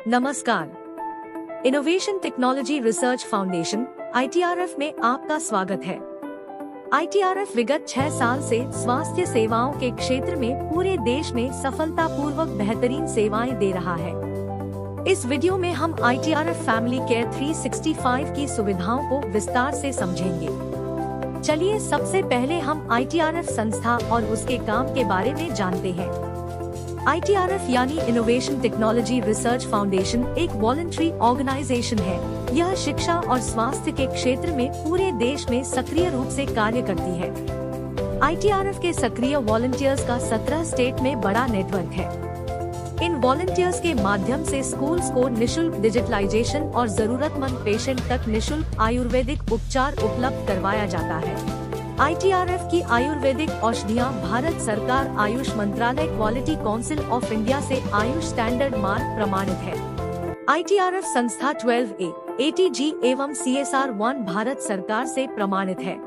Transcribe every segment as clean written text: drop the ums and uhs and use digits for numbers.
नमस्कार। Innovation technology research foundation ITRF में आपका स्वागत है। ITRF विगत 6 साल से स्वास्थ्य सेवाओं के क्षेत्र में पूरे देश में सफलतापूर्वक बेहतरीन सेवाएं दे रहा है। इस वीडियो में हम ITRF फैमिली केयर 365 की सुविधाओं को विस्तार से समझेंगे। चलिए सबसे पहले हम ITRF संस्था और उसके काम के बारे में जानते हैं। ITRF यानी इनोवेशन टेक्नोलॉजी रिसर्च फाउंडेशन एक वॉलंटरी ऑर्गेनाइजेशन है। यह शिक्षा और स्वास्थ्य के क्षेत्र में पूरे देश में सक्रिय रूप से कार्य करती है। ITRF के सक्रिय वॉलंटियर्स का 17 स्टेट में बड़ा नेटवर्क है। इन वॉलंटियर्स के माध्यम से स्कूल्स को निशुल्क डिजिटलाइजेशन और जरूरतमंद पेशेंट तक निशुल्क आयुर्वेदिक उपचार उपलब्ध करवाया जाता है। ITRF की आयुर्वेदिक औषधियाँ भारत सरकार आयुष मंत्रालय क्वालिटी काउंसिल ऑफ इंडिया से आयुष स्टैंडर्ड मार्क प्रमाणित है। ITRF संस्था 12A, ATG एवं CSR 1 भारत सरकार से प्रमाणित है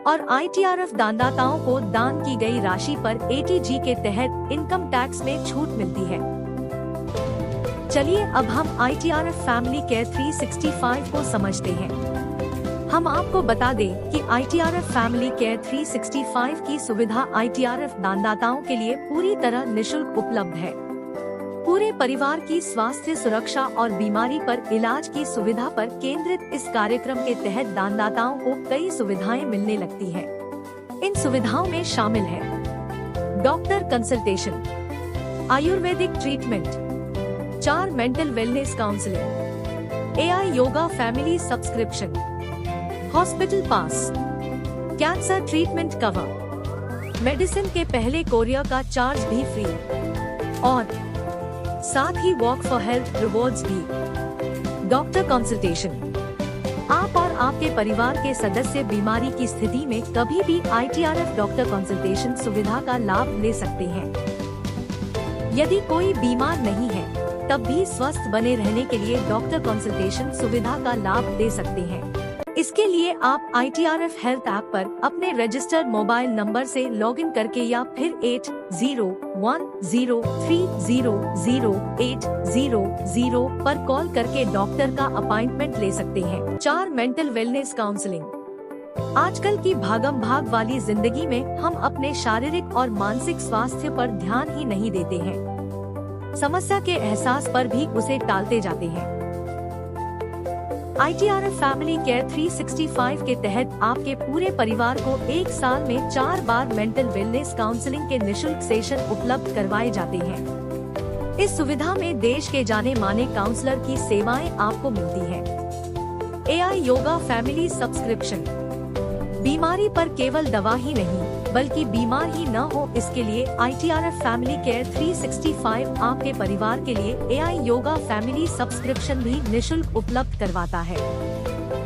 और ITRF दानदाताओं को दान की गई राशि पर ATG के तहत इनकम टैक्स में छूट मिलती है। चलिए अब हम ITRF फैमिली केयर 365 को समझते हैं। हम आपको बता दें कि ITRF फैमिली केयर 365 की सुविधा ITRF दानदाताओं के लिए पूरी तरह निशुल्क उपलब्ध है। पूरे परिवार की स्वास्थ्य सुरक्षा और बीमारी पर इलाज की सुविधा पर केंद्रित इस कार्यक्रम के तहत दानदाताओं को कई सुविधाएं मिलने लगती हैं। इन सुविधाओं में शामिल है doctor consultation, ayurvedic treatment, 4 mental wellness counselling, AI yoga family subscription, hospital pass, cancer treatment cover, medicine के पहले कोरियर का चार्ज भी फ्री और साथ ही वॉक फॉर हेल्थ रिवॉर्ड्स भी। डॉक्टर कंसल्टेशन, आप और आपके परिवार के सदस्य बीमारी की स्थिति में कभी भी ITRF डॉक्टर कंसल्टेशन सुविधा का लाभ ले सकते हैं। यदि कोई बीमार नहीं है तब भी स्वस्थ बने रहने के लिए डॉक्टर कंसल्टेशन सुविधा का लाभ ले सकते हैं। इसके लिए आप ITRF हेल्थ ऐप पर अपने रजिस्टर्ड मोबाइल नंबर से लॉगिन करके या फिर 8010300800 पर कॉल करके डॉक्टर का अपॉइंटमेंट ले सकते हैं। 4 मेंटल वेलनेस काउंसलिंग, आजकल की भागम भाग वाली जिंदगी में हम अपने शारीरिक और मानसिक स्वास्थ्य पर ध्यान ही नहीं देते हैं। समस्या के एहसास पर भी उसे टालते जाते हैं। ITRF फैमिली केयर 365 के तहत आपके पूरे परिवार को 1 साल में 4 बार मेंटल वेलनेस काउंसलिंग के निशुल्क सेशन उपलब्ध करवाए जाते हैं। इस सुविधा में देश के जाने माने काउंसलर की सेवाएं आपको मिलती हैं। AI योगा फैमिली सब्सक्रिप्शन, बीमारी पर केवल दवा ही नहीं बल्कि बीमार ही न हो इसके लिए ITRF फैमिली केयर 365 आपके परिवार के लिए AI योगा फैमिली सब्सक्रिप्शन भी निशुल्क उपलब्ध करवाता है।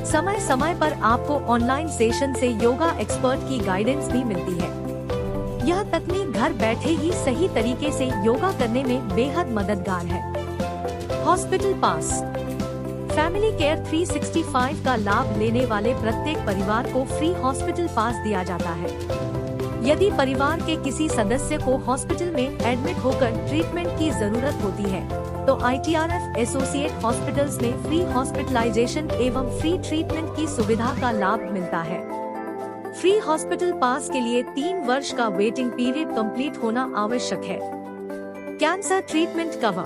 समय समय पर आपको ऑनलाइन सेशन से योगा एक्सपर्ट की गाइडेंस भी मिलती है। यह तकनीक घर बैठे ही सही तरीके से योगा करने में बेहद मददगार है। हॉस्पिटल पास, फैमिली केयर 365 का लाभ लेने वाले प्रत्येक परिवार को फ्री हॉस्पिटल पास दिया जाता है। यदि परिवार के किसी सदस्य को हॉस्पिटल में एडमिट होकर ट्रीटमेंट की जरूरत होती है तो ITRF एसोसिएट हॉस्पिटल्स में फ्री हॉस्पिटलाइजेशन एवं फ्री ट्रीटमेंट की सुविधा का लाभ मिलता है। फ्री हॉस्पिटल पास के लिए 3 वर्ष का वेटिंग पीरियड कंप्लीट होना आवश्यक है। Cancer treatment cover,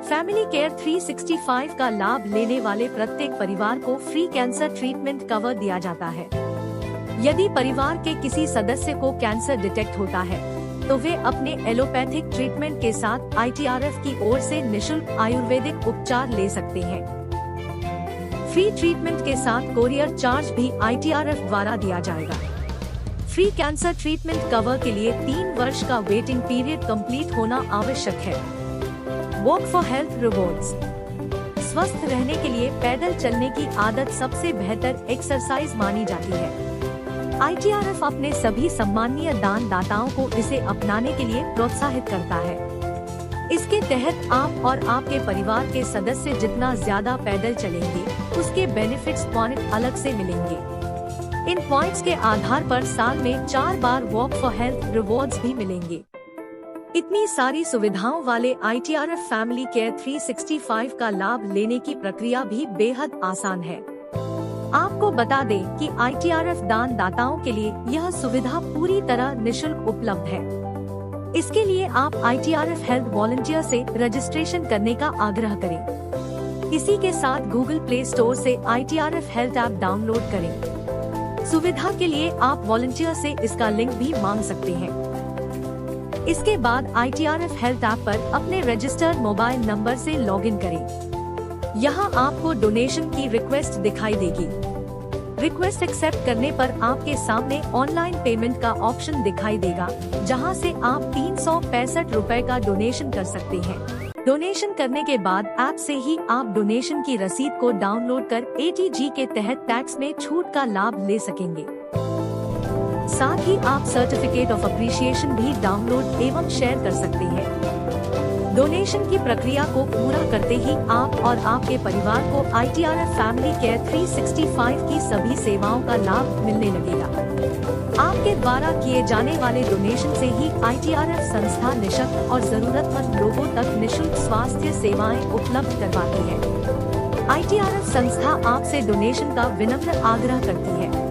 family care 365 का लाभ लेने वाले प्रत्येक परिवार को फ्री कैंसर ट्रीटमेंट कवर दिया जाता है। यदि परिवार के किसी सदस्य को कैंसर डिटेक्ट होता है तो वे अपने एलोपैथिक ट्रीटमेंट के साथ ITRF की ओर से निशुल्क आयुर्वेदिक उपचार ले सकते हैं। फ्री ट्रीटमेंट के साथ कोरियर चार्ज भी ITRF द्वारा दिया जाएगा। फ्री कैंसर ट्रीटमेंट कवर के लिए 3 वर्ष का वेटिंग पीरियड कंप्लीट होना आवश्यक है। वॉक फॉर हेल्थ रिवॉर्ड्स, स्वस्थ रहने के लिए पैदल चलने की आदत सबसे बेहतर एक्सरसाइज मानी जाती है। ITRF अपने सभी सम्मानीय दान दाताओं को इसे अपनाने के लिए प्रोत्साहित करता है। इसके तहत आप और आपके परिवार के सदस्य जितना ज्यादा पैदल चलेंगे उसके बेनिफिट्स पॉइंट अलग से मिलेंगे। इन पॉइंट्स के आधार पर साल में 4 बार वॉक फॉर हेल्थ रिवॉर्ड्स भी मिलेंगे। इतनी सारी सुविधाओं वाले ITRF फैमिली केयर 365 का लाभ लेने की प्रक्रिया भी बेहद आसान है। आपको बता दें कि ITRF दान दाताओं के लिए यह सुविधा पूरी तरह निशुल्क उपलब्ध है। इसके लिए आप ITRF हेल्थ वॉलंटियर से रजिस्ट्रेशन करने का आग्रह करें। इसी के साथ गूगल प्ले स्टोर से ITRF हेल्थ ऐप डाउनलोड करें। सुविधा के लिए आप वॉलंटियर से इसका लिंक भी मांग सकते हैं। इसके बाद ITRF हेल्थ ऐप पर अपने रजिस्टर्ड मोबाइल नंबर से लॉगिन करें। यहाँ आपको डोनेशन की रिक्वेस्ट दिखाई देगी। रिक्वेस्ट एक्सेप्ट करने पर आपके सामने ऑनलाइन पेमेंट का ऑप्शन दिखाई देगा, जहां से आप 365 रुपए का डोनेशन कर सकते हैं। डोनेशन करने के बाद ऐप से ही आप डोनेशन की रसीद को डाउनलोड कर ATG के तहत टैक्स में छूट का लाभ ले सकेंगे। साथ ही आप सर्टिफिकेट ऑफ अप्रिशिएशन भी डाउनलोड एवं शेयर कर सकते हैं। डोनेशन की प्रक्रिया को पूरा करते ही आप और आपके परिवार को ITRF फैमिली केयर 365 की सभी सेवाओं का लाभ मिलने लगेगा। आपके द्वारा किए जाने वाले डोनेशन से ही ITRF संस्था निःशक्त और जरूरतमंद लोगों तक निःशुल्क स्वास्थ्य सेवाएं उपलब्ध करवाती है। ITRF संस्था आपसे डोनेशन का विनम्र आग्रह करती है।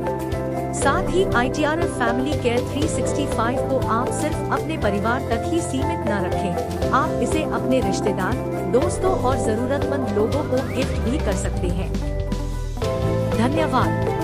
साथ ही ITRF फैमिली केयर 365 को आप सिर्फ अपने परिवार तक ही सीमित न रखें। आप इसे अपने रिश्तेदार, दोस्तों और जरूरतमंद लोगों को गिफ्ट भी कर सकते हैं। धन्यवाद।